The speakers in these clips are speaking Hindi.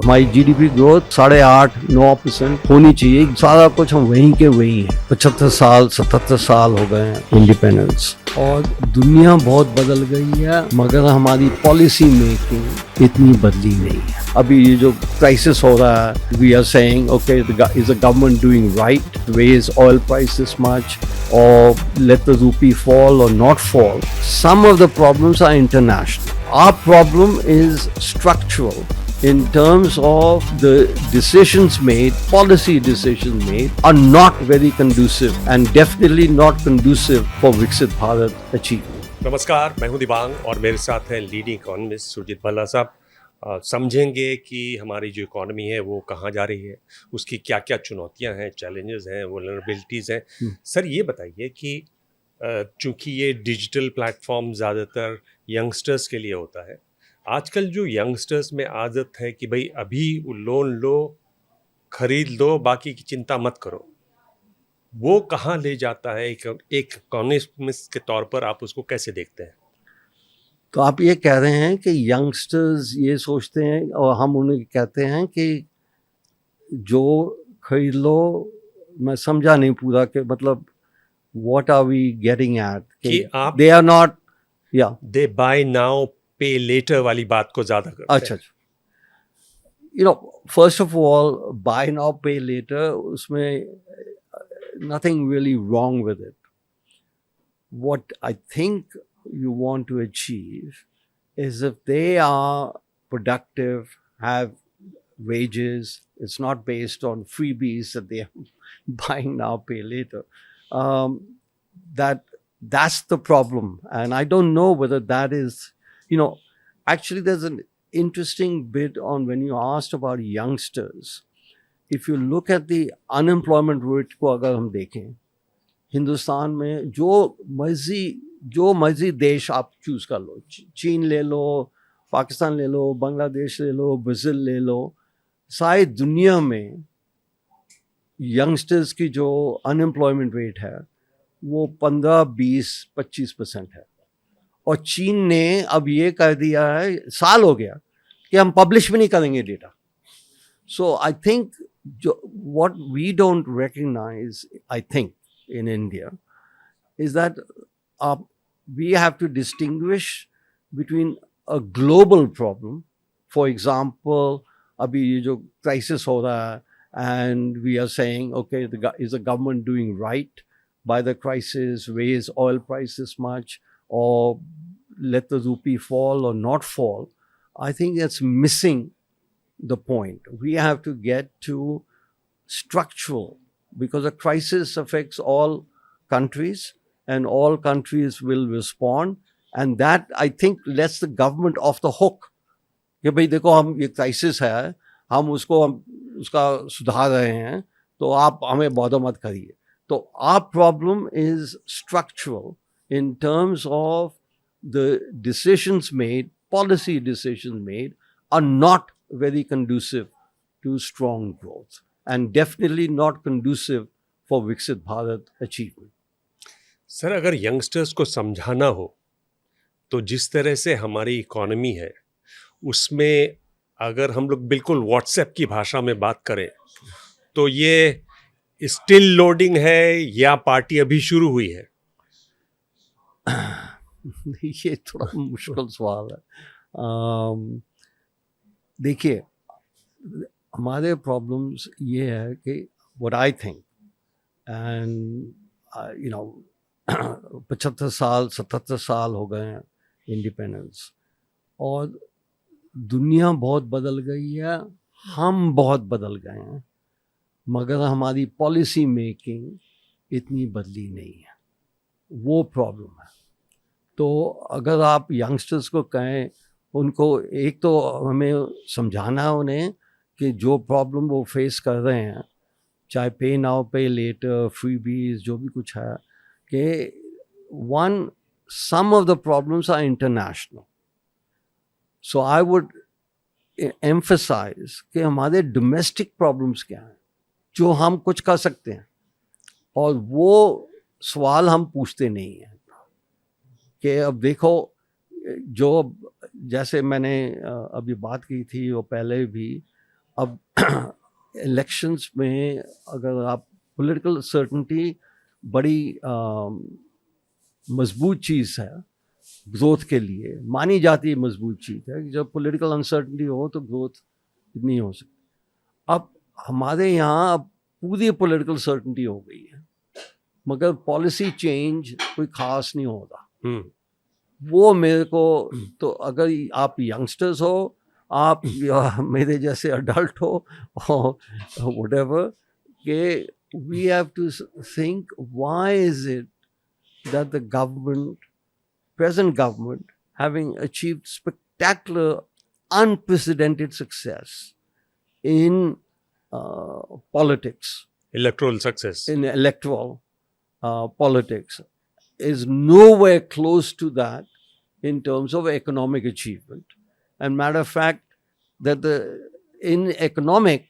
हमारी जीडीपी ग्रोथ 8.5-9% होनी चाहिए। सारा कुछ हम वहीं के वहीं हैं। 75-77 साल हो गए हैं इंडिपेंडेंस और दुनिया बहुत बदल गई है, मगर हमारी पॉलिसी मेकिंग इतनी बदली नहीं है। अभी ये जो क्राइसिस हो रहा है, we are saying okay, is the government doing right, raise oil prices much or let the rupee fall or not fall. Some of the problems are international. Our problem is structural in terms of the decisions made, policy decisions made are not very conducive and definitely not conducive for Viksit Bharat achievement. नमस्कार, मैं हूं दिबांग और मेरे साथ हैं लीडिंग इकोनॉमिस्ट सुरजीत भल्ला साहब। समझेंगे कि हमारी जो इकॉनमी है वो कहाँ जा रही है, उसकी क्या क्या चुनौतियां हैं, चैलेंजेस हैं, वल्नरेबिलिटीज़ हैं। सर ये बताइए कि चूंकि ये डिजिटल प्लेटफॉर्म ज़्यादातर यंगस्टर्स के लिए होता है, आजकल जो यंगस्टर्स में आदत है कि भाई अभी लोन लो, खरीद लो, बाकी की चिंता मत करो, वो कहाँ ले जाता है? एक इकोनॉमिस्ट के तौर पर आप उसको कैसे देखते हैं? तो आप ये कह रहे हैं कि यंगस्टर्स ये सोचते हैं और हम उन्हें कहते हैं कि जो खरीद लो, मैं समझा नहीं पूरा कि मतलब what are we getting at कि आप दे आर नॉट या they buy now pay later वाली बात को ज्यादा करते हैं। अच्छा, you know, first of all buy now pay later, उसमें nothing really wrong with it. What I think you want to achieve is if they are productive, have wages, it's not based on freebies that they are buying now, pay later. That's the problem. And I don't know whether that is, actually there's an interesting bit on when you asked about youngsters. If you look at the unemployment rate को अगर हम देखें, हिंदुस्तान में जो मर्जी देश आप चूज़ कर लो, चीन ले लो, पाकिस्तान ले लो, बांग्लादेश ले लो, ब्राज़ील ले लो, सारी दुनिया में यंगस्टर्स की जो अनएम्प्लॉयमेंट रेट है वो 15-20-25% है। और चीन ने अब ये कर दिया है, साल हो गया, कि हम पब्लिश भी नहीं करेंगे data. So I think what we don't recognise, I think, in India is that we have to distinguish between a global problem. For example, abhi ye jo crisis ho raha hai and we are saying okay, is the government doing right by the crisis, raise oil prices much or let the rupee fall or not fall. I think that's missing the point. We have to get to structural, because a crisis affects all countries and all countries will respond, and that I think lets the government off the hook कि भाई देखो, हम ये क्राइसिस है, हम उसका सुधार रहे हैं, तो आप हमें बॉदर मत करिए। तो our problem is structural in terms of the decisions made, policy decisions made are not very conducive to strong growth and definitely not conducive for Viksit Bharat achievement. Sir अगर यंगस्टर्स को समझाना हो तो जिस तरह से हमारी इकोनॉमी है उसमें अगर हम लोग बिल्कुल व्हाट्सएप की भाषा में बात करें तो ये स्टिल लोडिंग है या पार्टी अभी शुरू हुई है? ये थोड़ा मुश्किल सवाल है। देखिए, हमारे प्रॉब्लम्स ये है कि व्हाट आई थिंक एंड 75-77 साल हो गए हैं इंडिपेंडेंस और दुनिया बहुत बदल गई है, हम बहुत बदल गए हैं, मगर हमारी पॉलिसी मेकिंग इतनी बदली नहीं है। वो प्रॉब्लम है। तो अगर आप यंगस्टर्स को कहें, उनको एक तो हमें समझाना है उन्हें कि जो प्रॉब्लम वो फेस कर रहे हैं, चाहे पे नाउ पे लेटर, फ्रीबीज, जो भी कुछ है, कि some of the problems are international. So I would emphasize कि हमारे domestic problems क्या हैं जो हम कुछ कर सकते हैं, और वो सवाल हम पूछते नहीं हैं कि अब देखो, जो जैसे मैंने अभी बात की थी वो पहले भी, अब इलेक्शंस में अगर आप पॉलिटिकल सर्टेनिटी बड़ी मजबूत चीज़ है ग्रोथ के लिए, मानी जाती है मजबूत चीज़ है कि जब पॉलिटिकल अनसर्टनिटी हो तो ग्रोथ नहीं हो सकती। अब हमारे यहाँ अब पूरी पॉलिटिकल सर्टेनिटी हो गई है, मगर पॉलिसी चेंज कोई खास नहीं होता। वो मेरे को तो, अगर आप यंगस्टर्स हो, आप या मेरे जैसे अडल्ट हो और व्हाटएवर, के we have to think why is it that the government, present government, having achieved spectacular, unprecedented success in politics, electoral success, in electoral politics, is nowhere close to that in terms of economic achievement. And matter of fact, that in economic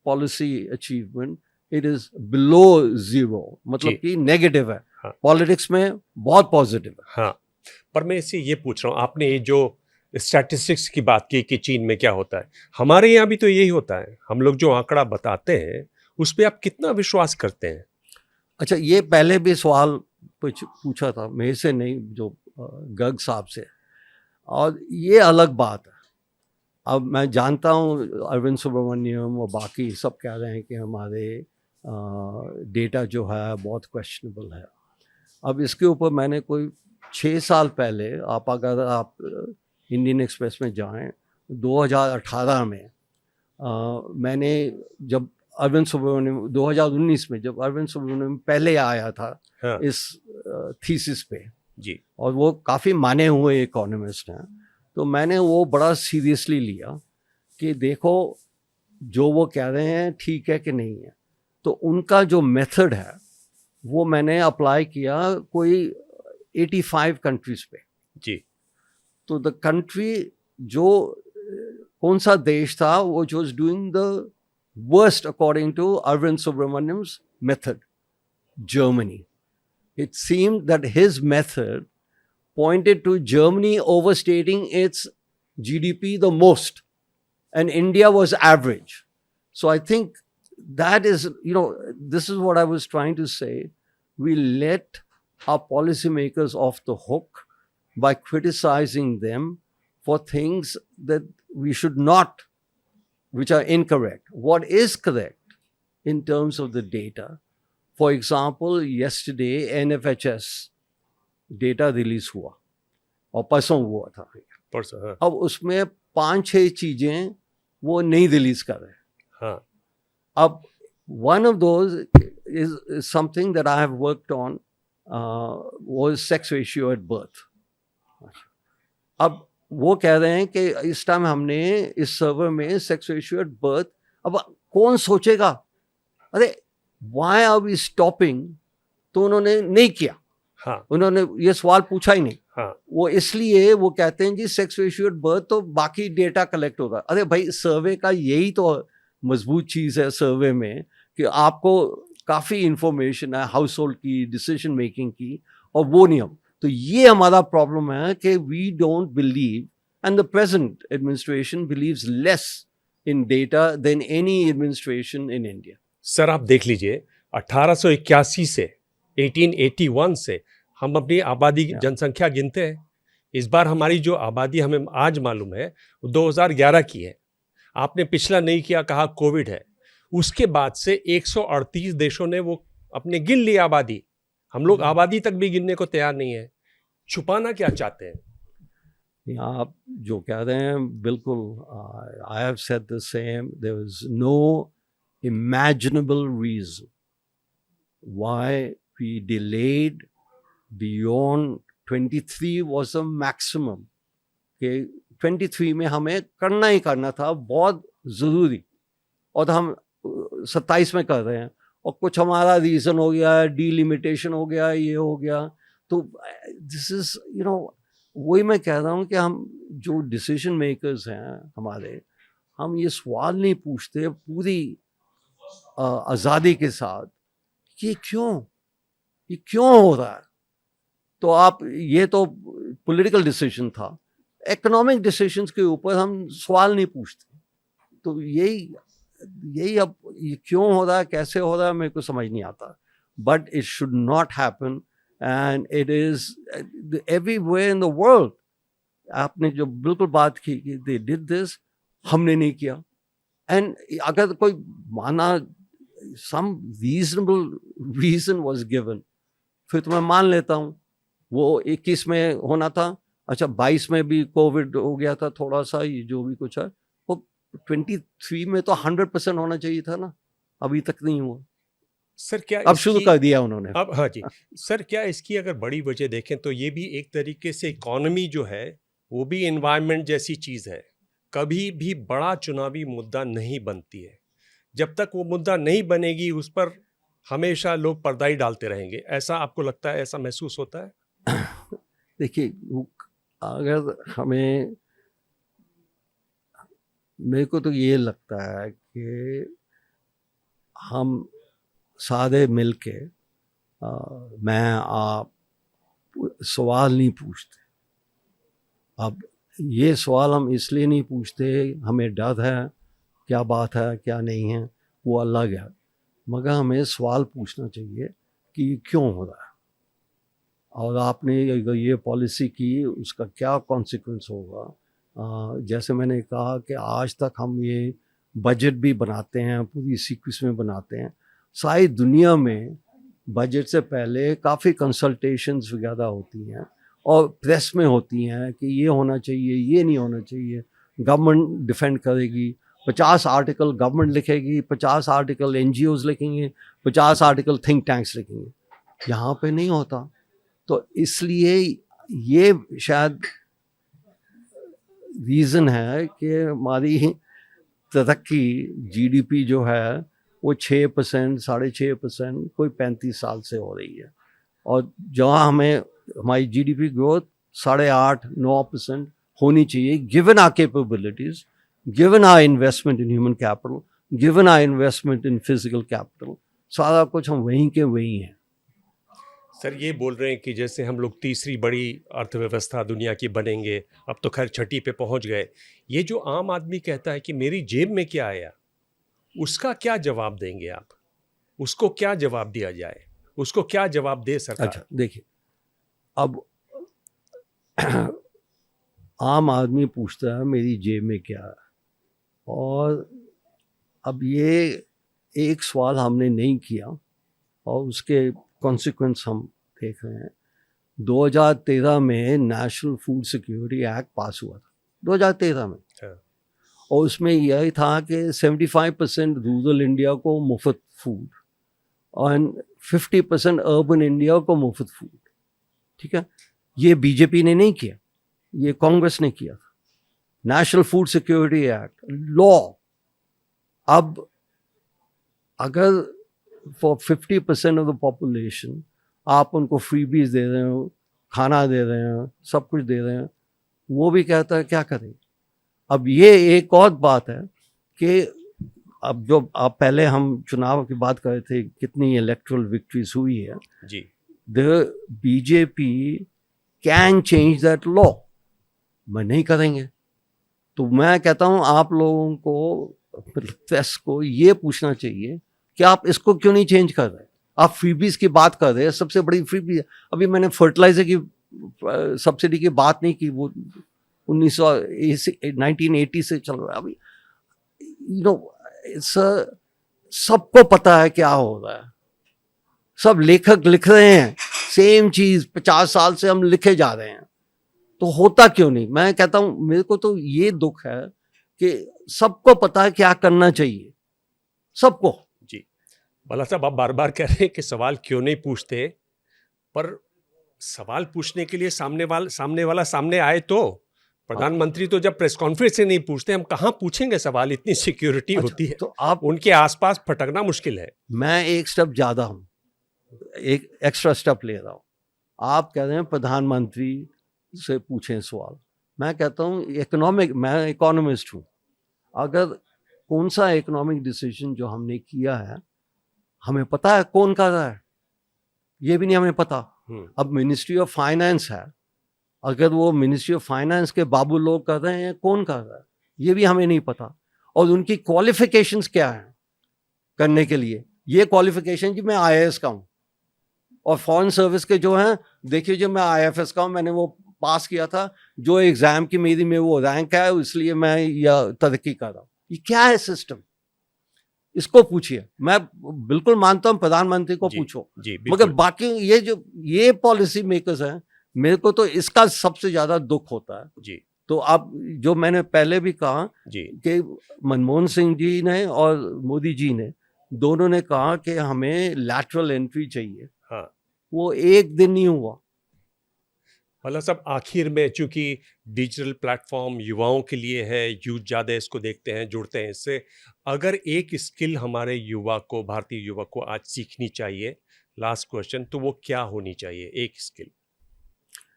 policy achievement, it is below zero, मतलब कि नेगेटिव है। हाँ। पॉलिटिक्स में बहुत पॉजिटिव है। हाँ, पर मैं इससे ये पूछ रहा हूँ, आपने ये जो स्टैटिस्टिक्स की बात की कि चीन में क्या होता है, हमारे यहाँ भी तो यही होता है। हम लोग जो आंकड़ा बताते हैं उस पर आप कितना विश्वास करते हैं? अच्छा, ये पहले भी सवाल पूछा था, मेरे से नहीं, जो गर्ग साहब से, और ये अलग बात है। अब मैं जानता हूँ अरविंद सुब्रमण्यम और बाकी सब कह रहे हैं कि हमारे डेटा जो है बहुत क्वेश्चनेबल है। अब इसके ऊपर मैंने कोई 6 साल पहले, अगर आप इंडियन एक्सप्रेस में जाएं, 2018 में मैंने जब अरविंद सुब्रमण्यम 2019 में जब अरविंद सुब्रमण्यम पहले आया था, हाँ। इस थीसिस पे जी, और वो काफ़ी माने हुए इकोनॉमिस्ट हैं, तो मैंने वो बड़ा सीरियसली लिया कि देखो जो वो कह रहे हैं ठीक है कि नहीं है। तो उनका जो मेथड है वो मैंने अप्लाई किया कोई 85 कंट्रीज पे। जी, तो द कंट्री जो कौन सा देश था वो जो was doing the worst according to Arvind Subramanian's method, Germany. It seemed that his method pointed to Germany overstating its GDP the most, and India was average. So I think that is, this is what I was trying to say. We let our policymakers off the hook by criticizing them for things that we should not, which are incorrect. What is correct in terms of the data? For example, yesterday NFHS data release हुआ और परसों हुआ था। परसों, हाँ। अब उसमें 5-6 चीजें वो नहीं रिलीज कर रहे। हाँ। अब one of those is something that I have worked on, was sex ratio at birth. अब वो कह रहे हैं कि इस टाइम हमने इस सर्वर में सेक्स रेशियो एट बर्थ, अब कौन सोचेगा, अरे why are we stopping? तो उन्होंने नहीं किया। हाँ। उन्होंने ये सवाल पूछा ही नहीं। हाँ। वो इसलिए वो कहते हैं जी सेक्स रेशियो एट बर्थ तो बाकी डेटा कलेक्ट होगा। अरे भाई, सर्वे का यही तो मजबूत चीज़ है सर्वे में कि आपको काफ़ी इंफॉर्मेशन है हाउस होल्ड की, डिसीजन मेकिंग की, और वो नहीं हम। तो ये हमारा प्रॉब्लम है कि we don't believe, and the present administration believes less in data than any administration in India. Sir, आप देख लीजिए, 1881 से 1881 से हम अपनी आबादी जनसंख्या गिनते हैं। इस बार हमारी जो आबादी हमें आज मालूम है वो 2011 की है। आपने पिछला नहीं किया, कहा कोविड है। उसके बाद से 138 देशों ने वो अपने गिन ली आबादी। हम लोग आबादी तक भी गिनने को तैयार नहीं है। छुपाना क्या चाहते हैं? यहाँ आप जो कह रहे हैं बिल्कुल, I have said the same. There is no imaginable reason why we delayed beyond 23 was a maximum, कि 23 में हमें करना ही करना था, बहुत ज़रूरी, और हम 27 में कर रहे हैं, और कुछ हमारा रीज़न हो गया, डीलिमिटेशन हो गया, ये हो गया। तो दिस इज़ वही मैं कह रहा हूँ कि हम जो डिसीजन मेकर्स हैं हमारे, हम ये सवाल नहीं पूछते पूरी आज़ादी के साथ कि ये क्यों हो रहा है। तो आप, ये तो पॉलिटिकल डिसीजन था, इकोनॉमिक डिसीजंस के ऊपर हम सवाल नहीं पूछते। तो यही अब ये क्यों हो रहा है, कैसे हो रहा है, मेरे को समझ नहीं आता. But it should not happen and it is everywhere in the world. आपने जो बिल्कुल बात की कि दे डिड दिस, हमने नहीं किया. एंड अगर कोई माना some reasonable reason was given, फिर तो मैं मान लेता हूँ. वो 21 में होना था, अच्छा 22 में भी कोविड हो गया था थोड़ा सा, ये जो भी कुछ है, वो 23 में तो 100% होना चाहिए था ना, अभी तक नहीं हुआ. सर क्या अब शुरू कर दिया उन्होंने. अब हाँ जी सर, क्या इसकी अगर बड़ी वजह देखें तो ये भी एक तरीके से इकोनॉमी जो है वो भी एनवायरनमेंट जैसी चीज़ है. कभी भी बड़ा चुनावी मुद्दा नहीं बनती है. जब तक वो मुद्दा नहीं बनेगी उस पर हमेशा लोग पर्दा ही डालते रहेंगे. ऐसा आपको लगता है, ऐसा महसूस होता है? देखिए, अगर हमें, मेरे को तो ये लगता है कि हम सारे मिल के, मैं आप सवाल नहीं पूछते. अब ये सवाल हम इसलिए नहीं पूछते, हमें डर है, क्या बात है क्या नहीं है वो अलग है, मगर हमें सवाल पूछना चाहिए कि ये क्यों हो रहा है, और आपने ये पॉलिसी की उसका क्या कॉन्सिक्वेंस होगा. जैसे मैंने कहा कि आज तक हम ये बजट भी बनाते हैं, पूरी सीक्वेंस में बनाते हैं. सारी दुनिया में बजट से पहले काफ़ी कंसल्टेशंस वगैरह होती हैं और प्रेस में होती हैं कि ये होना चाहिए, ये नहीं होना चाहिए. गवर्नमेंट डिफेंड करेगी, 50 आर्टिकल गवर्नमेंट लिखेगी, 50 आर्टिकल NGOs लिखेंगे, 50 आर्टिकल थिंक टैंक्स लिखेंगे. यहाँ पे नहीं होता. तो इसलिए ये शायद रीज़न है कि हमारी तरक्की GDP जो है वो 6%, 6.5%, कोई 35 साल से हो रही है. और जहाँ हमें हमारी GDP ग्रोथ 8.5-9% होनी चाहिए, given our capabilities, given our investment in human capital, given our investment in physical capital, सारा कुछ हम वहीं के वहीं हैं. सर ये बोल रहे हैं कि जैसे हम लोग तीसरी बड़ी अर्थव्यवस्था दुनिया की बनेंगे, अब तो खैर छठी पे पहुंच गए. ये जो आम आदमी कहता है कि मेरी जेब में क्या आया, उसका क्या जवाब देंगे आप? उसको क्या जवाब दिया जाए? उसको क्या जवाब दे सरकार? अच्छा देखिए, अब आम आदमी पूछता है मेरी जेब में क्या है, और अब ये एक सवाल हमने नहीं किया और उसके कॉन्सिक्वेंस हम देख रहे हैं. 2013 में नेशनल फूड सिक्योरिटी एक्ट पास हुआ था, 2013 में. और उसमें यही था कि 75% रूरल इंडिया को मुफ्त फूड और 50% अर्बन इंडिया को मुफ्त फूड. ठीक है, ये बीजेपी ने नहीं किया, ये कांग्रेस ने किया था. National food security act law. अब अगर फॉर 50% ऑफ द पॉपुलेशन आप उनको फ्रीबीज दे रहे हो, खाना दे रहे हो, सब कुछ दे रहे हैं, वो भी कहता है क्या करें. अब ये एक और बात है कि अब जो आप पहले हम चुनाव की बात कर रहे थे, कितनी इलेक्ट्रल विक्ट्रीज हुई है जी. The BJP can change that law. मैं नहीं करेंगे. तो मैं कहता हूँ आप लोगों को, प्रेस को ये पूछना चाहिए कि आप इसको क्यों नहीं चेंज कर रहे. आप फ्रीबीज की बात कर रहे हैं, सबसे बड़ी फ्रीबीज. अभी मैंने फर्टिलाइजर की सब्सिडी की बात नहीं की, वो 1980 से चल रहा है. अभी सबको पता है क्या हो रहा है, सब लेखक लिख रहे हैं सेम चीज, 50 साल से हम लिखे जा रहे हैं, तो होता क्यों नहीं. मैं कहता हूं मेरे को तो ये दुख है कि सबको पता है क्या करना चाहिए, सबको. जी भला साहब, आप बार बार कह रहे हैं कि सवाल क्यों नहीं पूछते, पर सवाल पूछने के लिए सामने वाला सामने आए तो. प्रधानमंत्री तो जब प्रेस कॉन्फ्रेंस से नहीं पूछते, हम कहाँ पूछेंगे सवाल. इतनी सिक्योरिटी होती है, तो आप उनके आसपास फटकना मुश्किल है. मैं एक स्टेप ज्यादा हूं, एक एक्स्ट्रा स्टेप ले रहा हूं. आप कह रहे हैं प्रधानमंत्री से पूछें सवाल. मैं कहता हूं मैं इकोनॉमिस्ट हूं. अगर कौन सा इकोनॉमिक डिसीजन जो हमने किया है हमें पता है कौन कर रहा है, ये भी नहीं हमें पता. अब मिनिस्ट्री ऑफ फाइनेंस है, अगर वो मिनिस्ट्री ऑफ फाइनेंस के बाबू लोग कर रहे हैं, कौन कर रहा है ये भी हमें नहीं पता. और उनकी क्वालिफिकेशंस क्या हैं करने के लिए। ये क्वालिफिकेशन कि मैं IAS का हूँ, और फॉरेन सर्विस के जो हैं, देखिए जो मैं IFS का हूँ, मैंने वो पास किया था, जो एग्जाम की मेरी में वो रैंक है, इसलिए मैं यह तरक्की कर रहा हूँ। ये क्या है सिस्टम, इसको पूछिए। मैं बिल्कुल मानता हूँ प्रधानमंत्री को पूछो, मगर बाकी ये पॉलिसी मेकर्स हैं, मेरे को तो इसका सबसे ज्यादा दुख होता है जी। तो आप जो मैंने पहले भी कहा जी कि मनमोहन सिंह जी ने और मोदी जी ने दोनों ने कहा कि हमें लैटरल एंट्री चाहिए, हाँ, वो एक दिन नहीं हुआ। भल्ला साहब, आखिर में चूंकि डिजिटल प्लेटफॉर्म युवाओं के लिए है, यूथ ज़्यादा इसको देखते हैं, जुड़ते हैं इससे, अगर एक स्किल हमारे युवा को, भारतीय युवा को आज सीखनी चाहिए, लास्ट क्वेश्चन, तो वो क्या होनी चाहिए एक स्किल?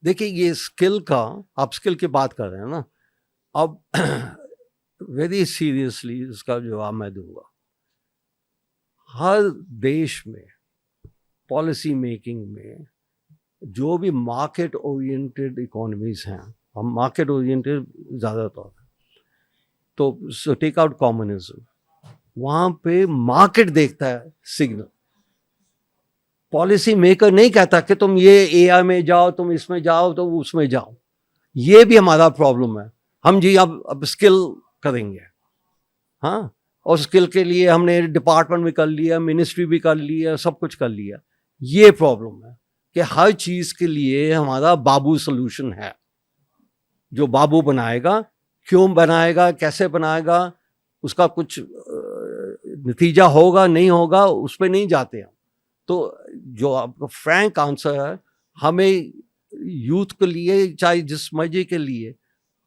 देखिए, ये स्किल का, आप स्किल की बात कर रहे हैं ना, अब वेरी सीरियसली इसका जवाब मैं दूंगा। हर देश में पॉलिसी मेकिंग में जो भी मार्केट ओरिएंटेड इकोनॉमीज हैं, हम मार्केट ओरिएंटेड ज़्यादातर, तो टेक आउट कम्युनिज्म, वहाँ पे मार्केट देखता है सिग्नल। पॉलिसी मेकर नहीं कहता कि तुम ये AI में जाओ, तुम इसमें जाओ, तो उसमें जाओ। ये भी हमारा प्रॉब्लम है। हम जी अब स्किल करेंगे, हाँ, और स्किल के लिए हमने डिपार्टमेंट भी कर लिया, मिनिस्ट्री भी कर लिया, सब कुछ कर लिया। ये प्रॉब्लम है कि हर चीज़ के लिए हमारा बाबू सोल्यूशन है। जो बाबू बनाएगा, क्यों बनाएगा, कैसे बनाएगा, उसका कुछ नतीजा होगा नहीं होगा, उस पर नहीं जाते हैं। तो जो आपका फ्रैंक आंसर है, हमें यूथ के लिए, चाहे जिस मर्जी के लिए,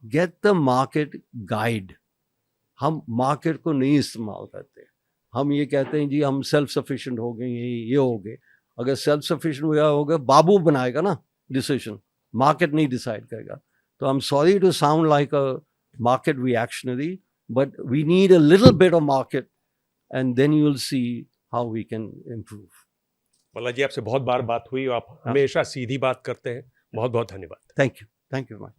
गेट द मार्केट गाइड। हम मार्केट को नहीं इस्तेमाल करते। हम ये कहते हैं जी हम सेल्फ सफिशिएंट हो गए, ये हो गए। अगर सेल्फ सफिशिएंट हो गए, बाबू बनाएगा ना डिसीजन, मार्केट नहीं डिसाइड करेगा। तो I am sorry to sound like a market reactionary, but we need a little bit of market and then you will see how we can improve. Bhalla ji, आपसे बहुत बार बात हुई और आप हमेशा सीधी बात करते हैं। बहुत बहुत धन्यवाद। Thank you much.